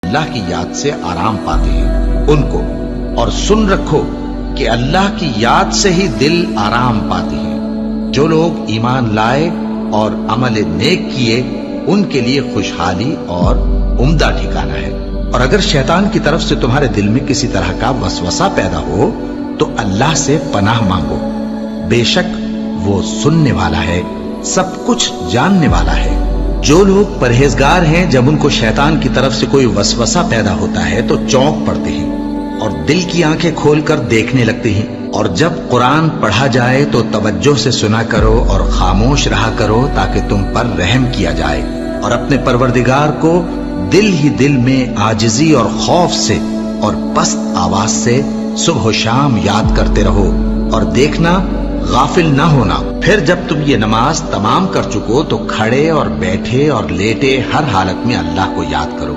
اللہ کی یاد سے آرام پاتے ہیں ان کو، اور سن رکھو کہ اللہ کی یاد سے ہی دل آرام پاتے ہیں۔ جو لوگ ایمان لائے اور عمل نیک کیے ان کے لیے خوشحالی اور عمدہ ٹھکانہ ہے۔ اور اگر شیطان کی طرف سے تمہارے دل میں کسی طرح کا وسوسہ پیدا ہو تو اللہ سے پناہ مانگو، بے شک وہ سننے والا ہے، سب کچھ جاننے والا ہے۔ جو لوگ پرہیزگار ہیں جب ان کو شیطان کی طرف سے کوئی وسوسہ پیدا ہوتا ہے تو چونک پڑتے ہیں اور دل کی آنکھیں کھول کر دیکھنے لگتے ہیں، اور جب قرآن پڑھا جائے تو توجہ سے سنا کرو اور خاموش رہا کرو تاکہ تم پر رحم کیا جائے، اور اپنے پروردگار کو دل ہی دل میں عاجزی اور خوف سے اور پست آواز سے صبح و شام یاد کرتے رہو، اور دیکھنا غافل نہ ہونا۔ پھر جب تم یہ نماز تمام کر چکو تو کھڑے اور بیٹھے اور لیٹے ہر حالت میں اللہ کو یاد کرو۔